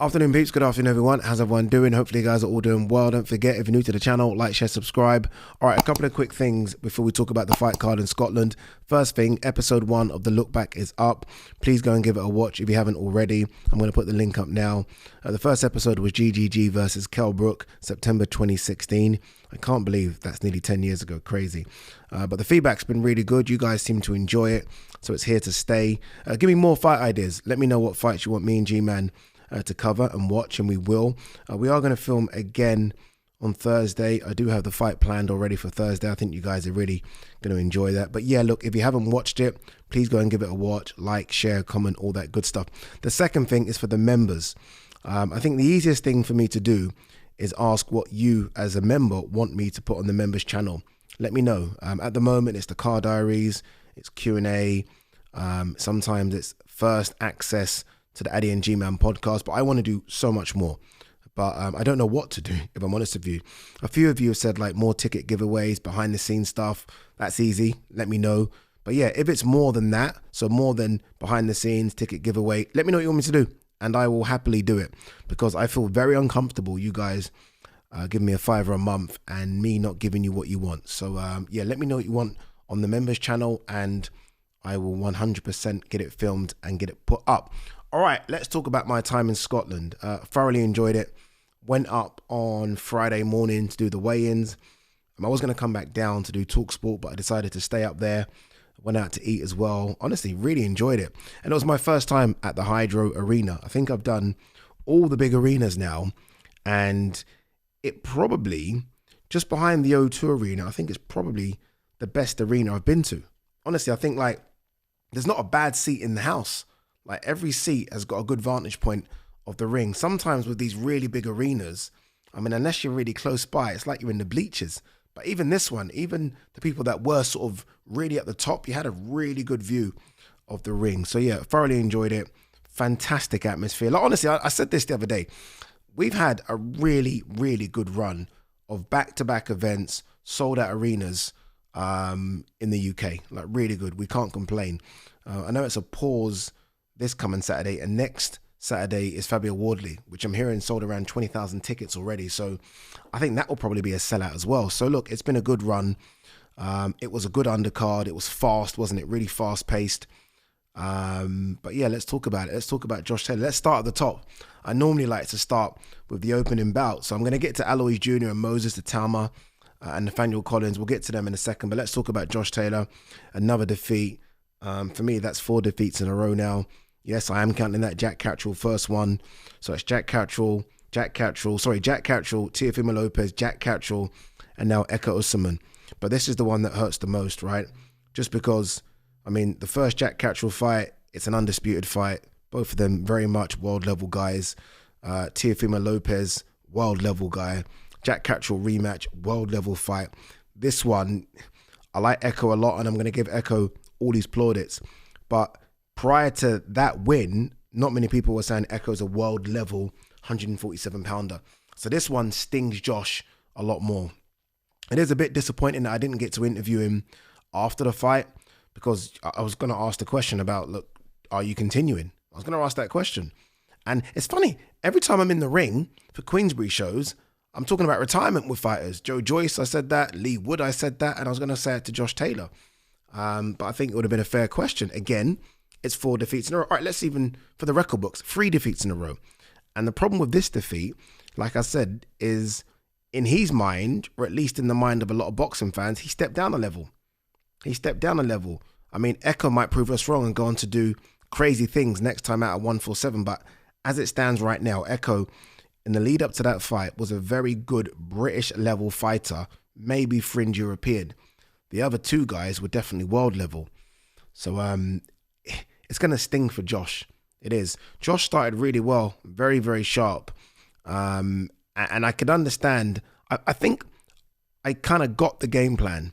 Afternoon peeps, good afternoon everyone. How's everyone doing? Hopefully you guys are all doing well. Don't forget, if you're new to the channel, like, share, subscribe. Alright, a couple of quick things before we talk about the fight card in Scotland. First thing, episode 1 of the look back is up. Please go and give it a watch if you haven't already. I'm going to put the link up now. The first episode was GGG versus Kell Brook, September 2016. I can't believe that's nearly 10 years ago. Crazy. But the feedback's been really good. You guys seem to enjoy it, so it's here to stay. Give me more fight ideas. Let me know what fights you want me and G-Man to cover and watch, and we will. We are going to film again on Thursday. I do have the fight planned already for Thursday. I think you guys are really going to enjoy that. But yeah, look, if you haven't watched it, please go and give it a watch, like, share, comment, all that good stuff. The second thing is for the members. I think the easiest thing for me to do is ask what you as a member want me to put on the members channel. Let me know. At the moment, it's the car diaries, it's Q&A, sometimes it's first access to the Ade Gman podcast, but I want to do so much more. But I don't know what to do, if I'm honest with you. A few of you have said like more ticket giveaways, behind the scenes stuff. That's easy. Let me know. But yeah, if it's more than that, so more than behind the scenes, ticket giveaway, let me know what you want me to do, and I will happily do it, because I feel very uncomfortable you guys giving me a $5 a month and me not giving you what you want. So yeah, let me know what you want on the members channel, and I will 100% get it filmed and get it put up. All right, let's talk about my time in Scotland. Thoroughly enjoyed it. Went up on Friday morning to do the weigh-ins. I was going to come back down to do TalkSport, but I decided to stay up there. Went out to eat as well. Honestly, really enjoyed it. And it was my first time at the Hydro Arena. I think I've done all the big arenas now. And it probably, just behind the O2 Arena, I think it's probably the best arena I've been to. Honestly, I think like there's not a bad seat in the house. Like every seat has got a good vantage point of the ring. Sometimes with these really big arenas, I mean, unless you're really close by, it's like you're in the bleachers. But even this one, even the people that were sort of really at the top, you had a really good view of the ring. So yeah, thoroughly enjoyed it. Fantastic atmosphere. Like, honestly, I said this the other day. We've had a really, really good run of back-to-back events, sold out arenas in the UK. Like really good. We can't complain. I know it's a pause this coming Saturday, and next Saturday is Fabio Wardley, which I'm hearing sold around 20,000 tickets already. So I think that will probably be a sellout as well. So look, it's been a good run. It was a good undercard. It was fast, wasn't it? Really fast paced. But yeah, let's talk about it. Let's talk about Josh Taylor. Let's start at the top. I normally like to start with the opening bout. So I'm going to get to Alois Jr. and Moses Italma and Nathaniel Collins. We'll get to them in a second, but let's talk about Josh Taylor. Another defeat. For me, that's 4 defeats in a row now. Yes, I am counting that Jack Catterall first one. So it's Jack Catterall, Teofimo Lopez, Jack Catterall, and now ESSUMAN. But this is the one that hurts the most, right? Just because, I mean, the first Jack Catterall fight, it's an undisputed fight. Both of them very much world level guys. Teofimo Lopez, world level guy. Jack Catterall rematch, world level fight. This one, I like Ekko a lot, and I'm going to give Ekko all these plaudits. But prior to that win, not many people were saying Ekko's a world level 147 pounder. So this one stings Josh a lot more. It is a bit disappointing that I didn't get to interview him after the fight, because I was going to ask the question about, look, are you continuing? I was going to ask that question. And it's funny, every time I'm in the ring for Queensbury shows, I'm talking about retirement with fighters. Joe Joyce, I said that. Lee Wood, I said that. And I was going to say it to Josh Taylor. But I think it would have been a fair question. Again, it's 4 defeats in a row. All right, let's even, for the record books, 3 defeats in a row. And the problem with this defeat, like I said, is in his mind, or at least in the mind of a lot of boxing fans, he stepped down a level. He stepped down a level. I mean, Ekko might prove us wrong and go on to do crazy things next time out at 147. But as it stands right now, Ekko, in the lead up to that fight, was a very good British level fighter, maybe fringe European. The other 2 guys were definitely world level. So, it's going to sting for Josh. It is. Josh started really well, very, very sharp. And I could understand. I think I kind of got the game plan.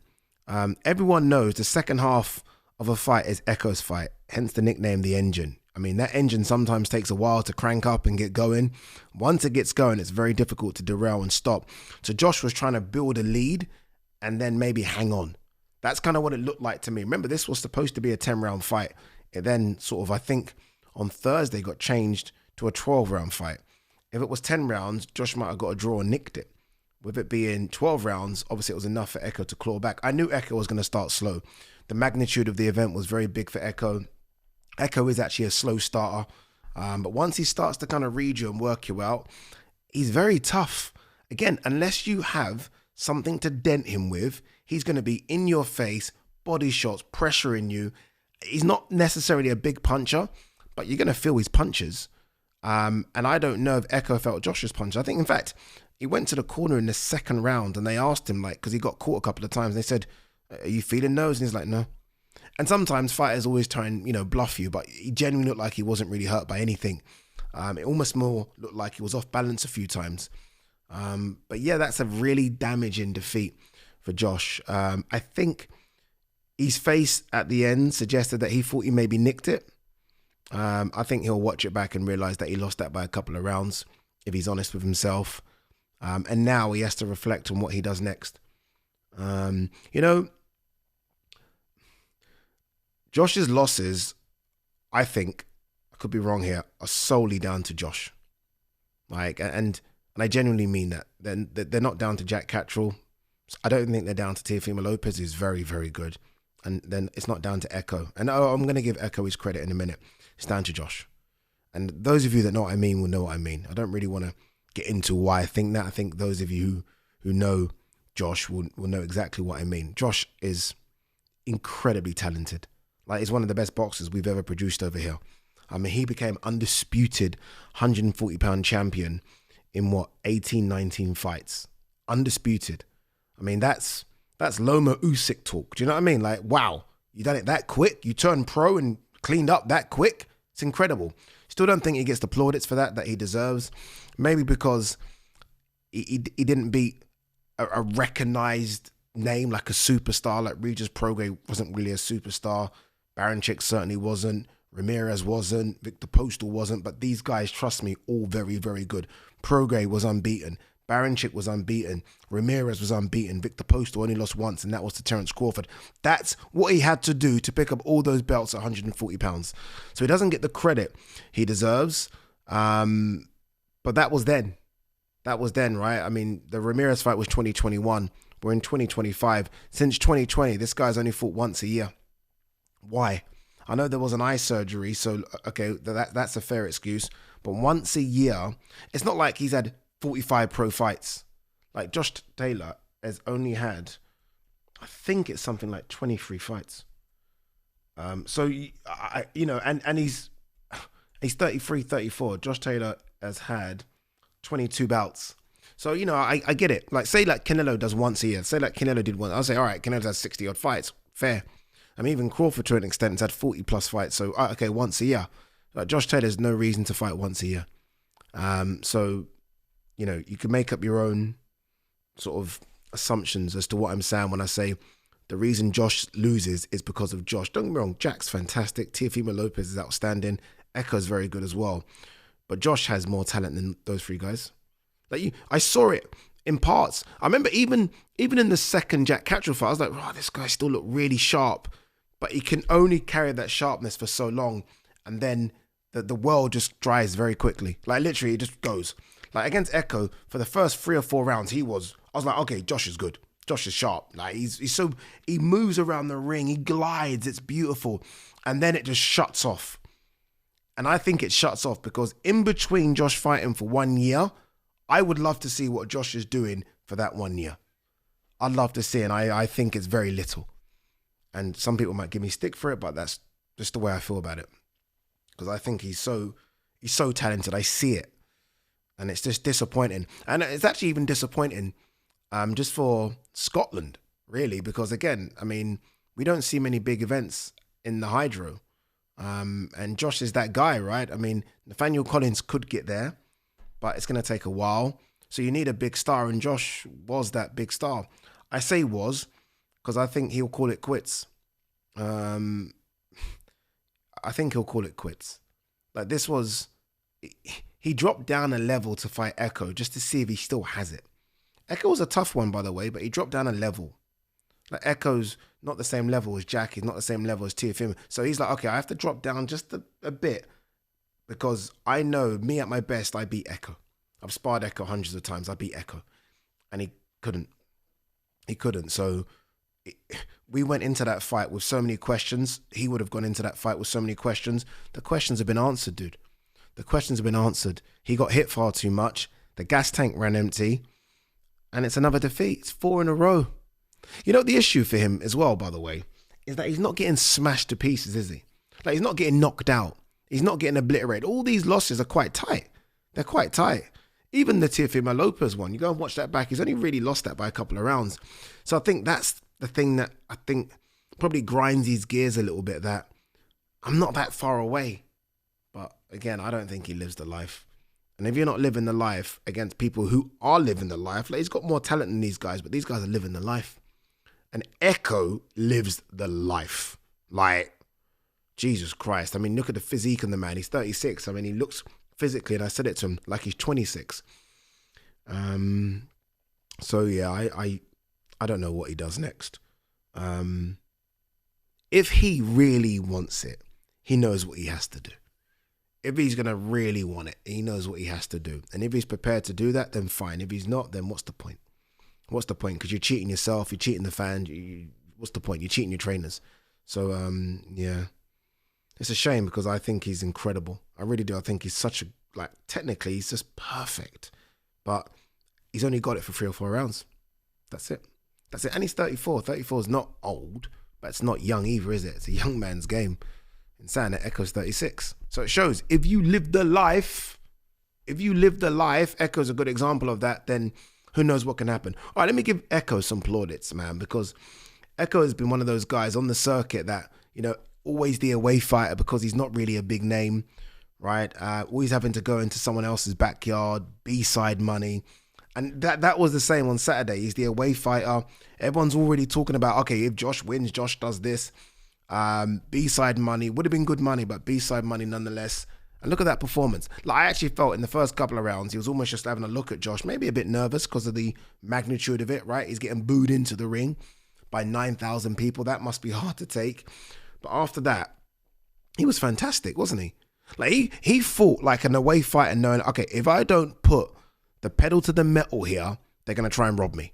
Everyone knows the second half of a fight is Ekko's fight, hence the nickname, the engine. I mean, that engine sometimes takes a while to crank up and get going. Once it gets going, it's very difficult to derail and stop. So Josh was trying to build a lead and then maybe hang on. That's kind of what it looked like to me. Remember, this was supposed to be a 10-round fight. It then sort of, I think, on Thursday got changed to a 12-round fight. If it was 10 rounds, Josh might have got a draw and nicked it. With it being 12 rounds, obviously it was enough for Ekko to claw back. I knew Ekko was going to start slow. The magnitude of the event was very big for Ekko. Ekko is actually a slow starter. But once he starts to kind of read you and work you out, he's very tough. Again, unless you have something to dent him with, he's going to be in your face, body shots, pressuring you. He's not necessarily a big puncher, but you're going to feel his punches. And I don't know if Ekko felt Josh's punch. I think, in fact, he went to the corner in the second round and they asked him, like, because he got caught a couple of times. They said, "Are you feeling those?" And he's like, "No." And sometimes fighters always try and, bluff you, but he genuinely looked like he wasn't really hurt by anything. It almost more looked like he was off balance a few times. But yeah, that's a really damaging defeat for Josh. I think his face at the end suggested that he thought he maybe nicked it. I think he'll watch it back and realize that he lost that by a couple of rounds, if he's honest with himself. And now he has to reflect on what he does next. Josh's losses, I think, I could be wrong here, are solely down to Josh. And I genuinely mean that. They're not down to Jack Catterall. I don't think they're down to Teofimo Lopez, who's very, very good. And then it's not down to Ekko. And I'm going to give Ekko his credit in a minute. It's down to Josh. And those of you that know what I mean will know what I mean. I don't really want to get into why I think that. I think those of you who know Josh will know exactly what I mean. Josh is incredibly talented. Like, he's one of the best boxers we've ever produced over here. I mean, he became undisputed 140-pound champion in 18, 19 fights. Undisputed. I mean, that's Loma Usyk talk. Do you know what I mean? Like, wow, you done it that quick? You turned pro and cleaned up that quick? It's incredible. Still don't think he gets the plaudits for that he deserves. Maybe because he didn't beat a recognized name like a superstar. Like Regis Prograis wasn't really a superstar. Baranchyk certainly wasn't. Ramirez wasn't. Victor Postal wasn't. But these guys, trust me, all very, very good. Prograis was unbeaten. Baranchyk was unbeaten. Ramirez was unbeaten. Victor Postal only lost once, and that was to Terence Crawford. That's what he had to do to pick up all those belts at 140 pounds. So he doesn't get the credit he deserves. But that was then. That was then, right? I mean, the Ramirez fight was 2021. We're in 2025. Since 2020, this guy's only fought once a year. Why? I know there was an eye surgery, so okay, that's a fair excuse. But once a year, it's not like he's had 45 pro fights. Like Josh Taylor has only had, I think it's something like 23 fights. And he's 33, 34. Josh Taylor has had 22 bouts. So, I get it. Like, say like Canelo does once a year. Say like Canelo did one. I'll say, all right, Canelo's had 60 odd fights. Fair. I mean, even Crawford to an extent has had 40 plus fights. So, okay, once a year. Like, Josh Taylor's no reason to fight once a year. So, you can make up your own sort of assumptions as to what I'm saying when I say the reason Josh loses is because of Josh. Don't get me wrong, Jack's fantastic. Teofimo Lopez is outstanding. Ekko's very good as well. But Josh has more talent than those three guys. I saw it in parts. I remember even in the second Jack Catterall fight, I was like, oh, this guy still looked really sharp. But he can only carry that sharpness for so long. And then the world just dries very quickly. Like, literally, it just goes. Like, against Ekko, for the first 3 or 4 rounds, I was like, okay, Josh is good. Josh is sharp. Like, he moves around the ring. He glides. It's beautiful. And then it just shuts off. And I think it shuts off because in between Josh fighting for 1 year, I would love to see what Josh is doing for that 1 year. I'd love to see, and I think it's very little. And some people might give me stick for it, but that's just the way I feel about it. Because I think he's so talented. I see it. And it's just disappointing. And it's actually even disappointing just for Scotland, really. Because again, I mean, we don't see many big events in the Hydro. And Josh is that guy, right? I mean, Nathaniel Collins could get there, but it's going to take a while. So you need a big star, and Josh was that big star. I say was, because I think he'll call it quits. I think he'll call it quits. Like, this was... He dropped down a level to fight Ekko just to see if he still has it. Ekko was a tough one, by the way, but he dropped down a level. Like, Ekko's not the same level as Jack. He's not the same level as Teofimo. So he's like, okay, I have to drop down just a bit because I know me at my best, I beat Ekko. I've sparred Ekko hundreds of times. I beat Ekko, and he couldn't. He couldn't. So we went into that fight with so many questions. He would have gone into that fight with so many questions. The questions have been answered, dude. The questions have been answered. He got hit far too much. The gas tank ran empty. And it's another defeat. It's 4 in a row. You know, the issue for him as well, by the way, is that he's not getting smashed to pieces, is he? Like, he's not getting knocked out. He's not getting obliterated. All these losses are quite tight. They're quite tight. Even the Teofimo Lopez one, you go and watch that back, he's only really lost that by a couple of rounds. So I think that's the thing that I think probably grinds his gears a little bit, that I'm not that far away. But again, I don't think he lives the life. And if you're not living the life against people who are living the life, like, he's got more talent than these guys, but these guys are living the life. And Ekko lives the life. Like, Jesus Christ. I mean, look at the physique on the man. He's 36. I mean, he looks physically, and I said it to him, like he's 26. So yeah, I don't know what he does next. If he really wants it, he knows what he has to do. If he's going to really want it, he knows what he has to do. And if he's prepared to do that, then fine. If he's not, then what's the point? What's the point? Because you're cheating yourself, you're cheating the fans. What's the point? You're cheating your trainers. So, yeah. It's a shame because I think he's incredible. I really do. I think he's such a, like, technically, he's just perfect. But he's only got it for 3 or 4 rounds. That's it. That's it. And he's 34. 34 is not old, but it's not young either, is it? It's a young man's game. And saying that, Ekko's 36. So it shows, if you live the life, Ekko's a good example of that, then who knows what can happen. All right, let me give Ekko some plaudits, man, because Ekko has been one of those guys on the circuit that, you know, always the away fighter because he's not really a big name, right? Always having to go into someone else's backyard, B-side money. And that was the same on Saturday. He's the away fighter. Everyone's already talking about, okay, if Josh wins, Josh does this. B-side money, would have been good money, but B-side money nonetheless. And look at that performance. Like, I actually felt in the first couple of rounds, he was almost just having a look at Josh, maybe a bit nervous because of the magnitude of it, right? He's getting booed into the ring by 9,000 people. That must be hard to take. But after that, he was fantastic, wasn't he? Like, he fought like an away fighter knowing, okay, if I don't put the pedal to the metal here, they're going to try and rob me.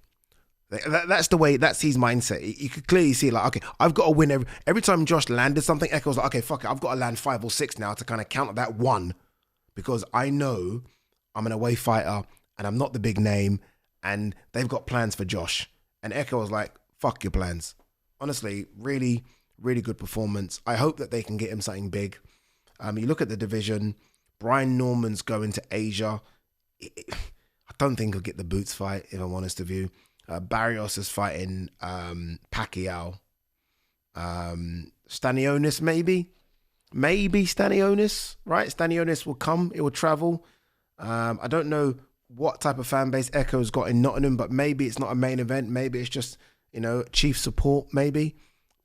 That's the way, that's his mindset. You could clearly see, like, okay, I've got to win. Every time Josh landed something, Ekko's like, okay, fuck it, I've got to land 5 or 6 now to kind of counter that one, because I know I'm an away fighter and I'm not the big name and they've got plans for Josh. And Ekko was like, fuck your plans. Honestly, really, really good performance. I hope that they can get him something big. You look at the division, Brian Norman's going to Asia. I don't think he'll get the Boots fight, if I'm honest with you. Barrios is fighting Pacquiao. Stanionis, maybe Stanionis, right? Stanionis will come, it will travel. I don't know what type of fan base Ekko's got in Nottingham, but maybe it's not a main event. Maybe it's just, you know, chief support, maybe.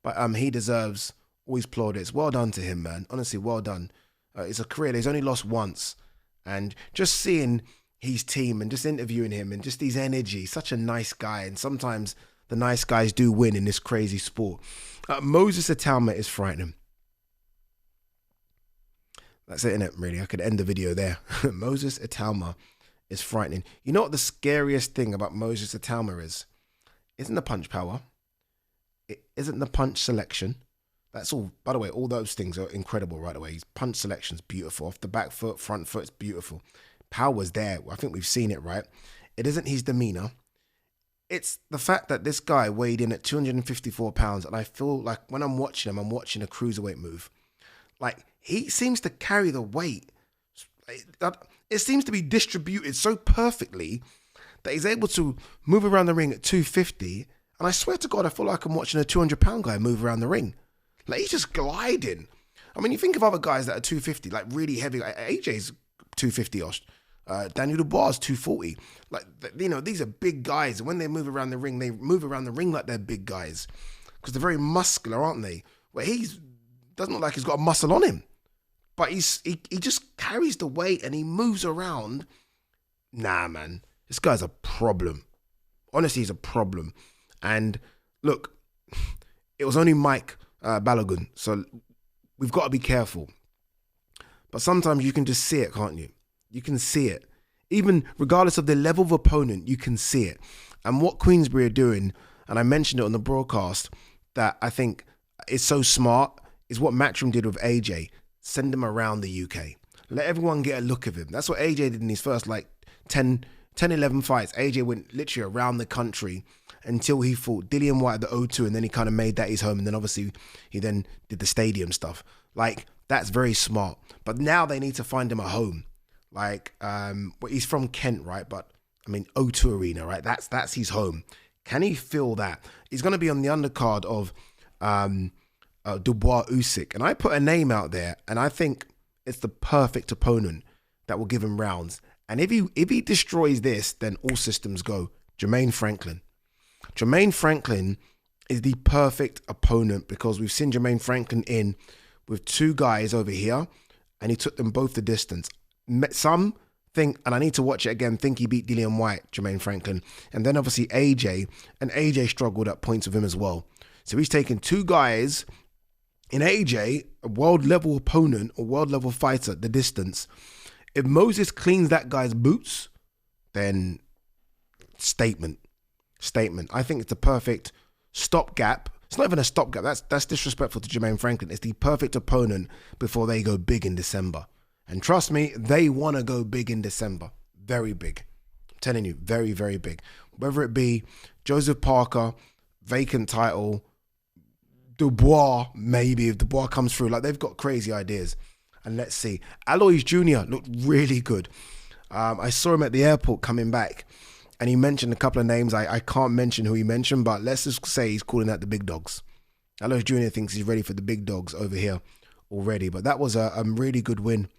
But he deserves always plaudits. Well done to him, man. Honestly, well done. It's a career. He's only lost once. And just seeing his team and just interviewing him and just his energy, such a nice guy. And sometimes the nice guys do win in this crazy sport. Moses Italma is frightening. That's it, innit, really? I could end the video there. Moses Italma is frightening. You know what the scariest thing about Moses Italma is? Isn't the punch power. It isn't the punch selection. That's all. By the way, all those things are incredible right away. His punch selection's beautiful. Off the back foot, front foot, it's beautiful. Power's there. I think we've seen it, right? It isn't his demeanor. It's the fact that this guy weighed in at 254 pounds, and I feel like when I'm watching him, I'm watching a cruiserweight move. Like, he seems to carry the weight. It seems to be distributed so perfectly that he's able to move around the ring at 250, and I swear to God, I feel like I'm watching a 200-pound guy move around the ring. Like, he's just gliding. I mean, you think of other guys that are 250, like really heavy. Like AJ's 250-osh. Daniel Dubois 240. Like, you know, these are big guys. And when they move around the ring like they're big guys. Because they're very muscular, aren't they? Where doesn't look like he's got a muscle on him. But he just carries the weight and he moves around. Nah, man. This guy's a problem. Honestly, he's a problem. And look, it was only Mike Balogun. So we've got to be careful. But sometimes you can just see it, can't you? You can see it. even regardless of the level of opponent, you can see it. And what Queensberry are doing, and I mentioned it on the broadcast, that I think is so smart, is what Matchroom did with AJ. Send him around the UK. Let everyone get a look of him. That's what AJ did in his first 11 fights. AJ went literally around the country until he fought Dillian White at the O2, and then he kind of made that his home, and then obviously he then did the stadium stuff. Like, that's very smart. But now they need to find him a home. Like, he's from Kent, right? But I mean, O2 Arena, right? That's his home. Can he feel that? He's going to be on the undercard of Dubois Usyk, and I put a name out there, and I think it's the perfect opponent that will give him rounds. And if he destroys this, then all systems go. Jermaine Franklin. Jermaine Franklin is the perfect opponent because we've seen Jermaine Franklin in with two guys over here, and he took them both the distance. Some think, and I need to watch it again, think he beat Dillian White, Jermaine Franklin. And then obviously AJ, and AJ struggled at points with him as well. So he's taken two guys in AJ, a world level opponent, a world level fighter, the distance. If Moses cleans that guy's boots, then statement. I think it's the perfect stopgap. It's not even a stopgap. That's disrespectful to Jermaine Franklin. It's the perfect opponent before they go big in December. And trust me, they want to go big in December. Very big. I'm telling you, very, very big. Whether it be Joseph Parker, vacant title, Dubois, maybe, if Dubois comes through. Like, they've got crazy ideas. And let's see. Alois Jr. looked really good. I saw him at the airport coming back, and he mentioned a couple of names. I can't mention who he mentioned, but let's just say he's calling out the big dogs. Alois Jr. thinks he's ready for the big dogs over here already. But that was a really good win.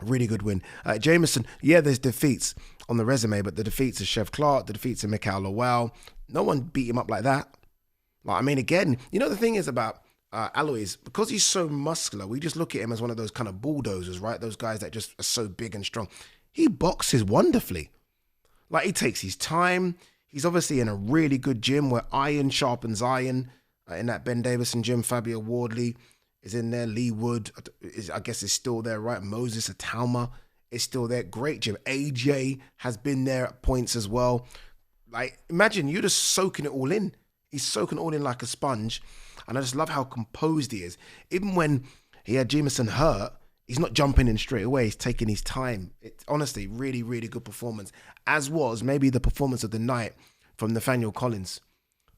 Really good win. Jameson, yeah, there's defeats on the resume, but the defeats of Chef Clark, the defeats of Mikhail Lowell, no one beat him up like that. Like, I mean, again, you know, the thing is about Alois, because he's so muscular, we just look at him as one of those kind of bulldozers, right? Those guys that just are so big and strong. He boxes wonderfully. Like, he takes his time. He's obviously in a really good gym where iron sharpens iron. In that Ben Davison gym, Fabio Wardley is in there. Lee Wood, I guess, is still there, right? Moses Italma is still there. Great gym. AJ has been there at points as well. Like, imagine you're just soaking it all in. He's soaking it all in like a sponge. And I just love how composed he is. Even when he had Jameson hurt, he's not jumping in straight away. He's taking his time. It's honestly really, really good performance. As was maybe the performance of the night from Nathaniel Collins.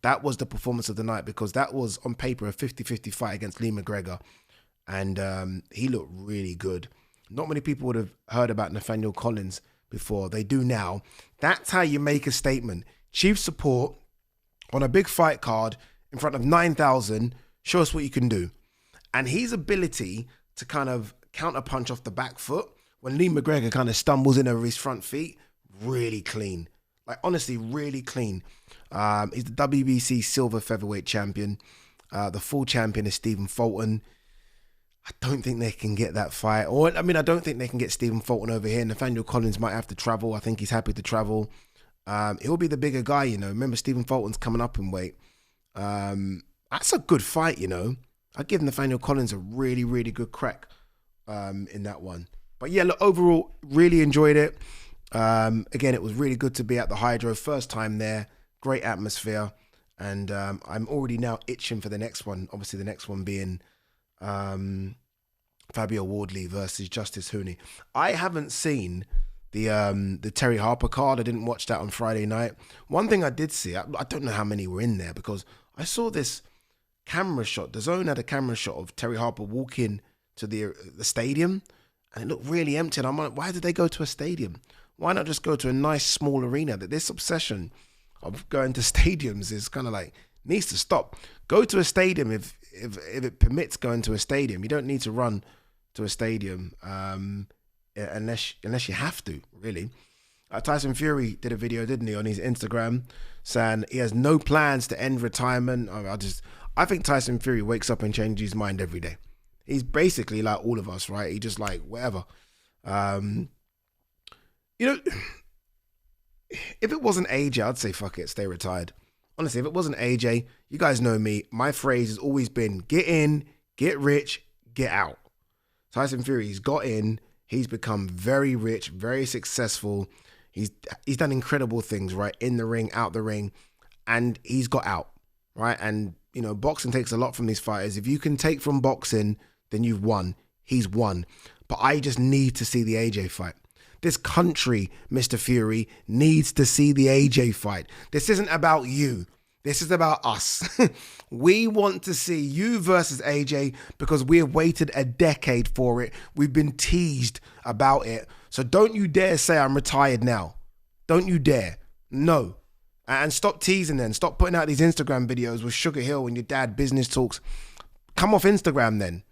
That was the performance of the night because that was on paper a 50-50 fight against Lee McGregor. And he looked really good. Not many people would have heard about Nathaniel Collins before. They do now. That's how you make a statement. Chief support on a big fight card in front of 9,000. Show us what you can do. And his ability to kind of counterpunch off the back foot when Lee McGregor kind of stumbles in over his front feet, really clean. Like, honestly, really clean. He's the WBC silver featherweight champion. The full champion is Stephen Fulton. I don't think they can get that fight. I don't think they can get Stephen Fulton over here. Nathaniel Collins might have to travel. I think he's happy to travel. He'll be the bigger guy, you know. Remember, Stephen Fulton's coming up in weight. That's a good fight, you know. I give Nathaniel Collins a really, really good crack in that one. But yeah, look, overall, really enjoyed it. Again, it was really good to be at the Hydro. First time there. Great atmosphere. And I'm already now itching for the next one. Obviously, the next one being Fabio Wardley versus Justice Hooney. I haven't seen the Terry Harper card. I didn't watch that on Friday night. One thing I did see, I don't know how many were in there because I saw this camera shot. The Zone had a camera shot of Terry Harper walking to the stadium and it looked really empty. And I'm like, why did they go to a stadium? Why not just go to a nice small arena? That this obsession of going to stadiums is kind of like needs to stop. Go to a stadium if it permits going to a stadium. You don't need to run to a stadium unless you have to, really. Tyson Fury did a video, didn't he, on his Instagram saying he has no plans to end retirement. I think Tyson Fury wakes up and changes his mind every day. He's basically like all of us, right? He just like whatever. You know, if it wasn't AJ, I'd say fuck it, stay retired. Honestly, if it wasn't AJ, you guys know me. My phrase has always been get in, get rich, get out. Tyson Fury, he's got in, He's become very rich, very successful. He's done incredible things, right? In the ring, out the ring, and he's got out, right? And, you know, boxing takes a lot from these fighters. If you can take from boxing, then you've won. He's won. But I just need to see the AJ fight. This country, Mr. Fury, needs to see the AJ fight. This isn't about you. This is about us. We want to see you versus AJ because we have waited a decade for it. We've been teased about it. So don't you dare say I'm retired now. Don't you dare. No. And stop teasing then. Stop putting out these Instagram videos with Sugar Hill and your dad business talks. Come off Instagram then.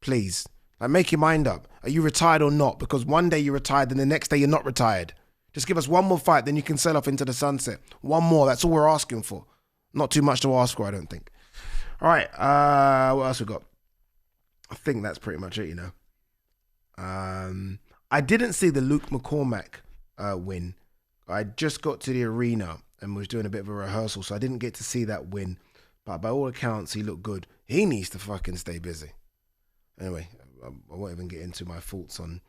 Please. Like, make your mind up. Are you retired or not? Because one day you're retired and the next day you're not retired. Just give us one more fight, then you can sail off into the sunset. One more. That's all we're asking for. Not too much to ask for, I don't think. All right. What else we got? I think that's pretty much it, you know. I didn't see the Luke McCormack win. I just got to the arena and was doing a bit of a rehearsal, so I didn't get to see that win. But by all accounts, he looked good. He needs to fucking stay busy. Anyway, I won't even get into my thoughts on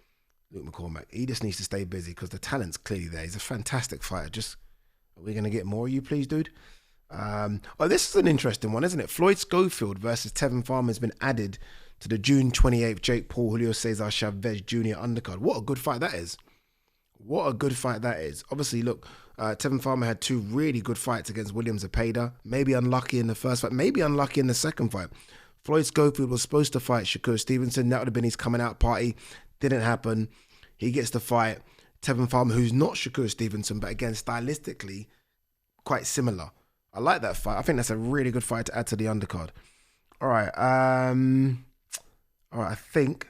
Luke McCormack. He just needs to stay busy because the talent's clearly there. He's a fantastic fighter. Just, are we going to get more of you, please, dude? Oh, this is an interesting one, isn't it? Floyd Schofield versus Tevin Farmer has been added to the June 28th Jake Paul Julio Cesar Chavez Jr. undercard. What a good fight that is. What a good fight that is. Obviously, look, Tevin Farmer had two really good fights against William Zepeda. Maybe unlucky in the first fight, maybe unlucky in the second fight. Floyd Schofield was supposed to fight Shakur Stevenson. That would have been his coming out party. Didn't happen. He gets to fight Tevin Farmer, who's not Shakur Stevenson, but again, stylistically, quite similar. I like that fight. I think that's a really good fight to add to the undercard. All right. All right. I think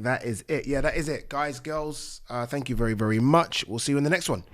that is it. Yeah, that is it. Guys, girls, thank you very, very much. We'll see you in the next one.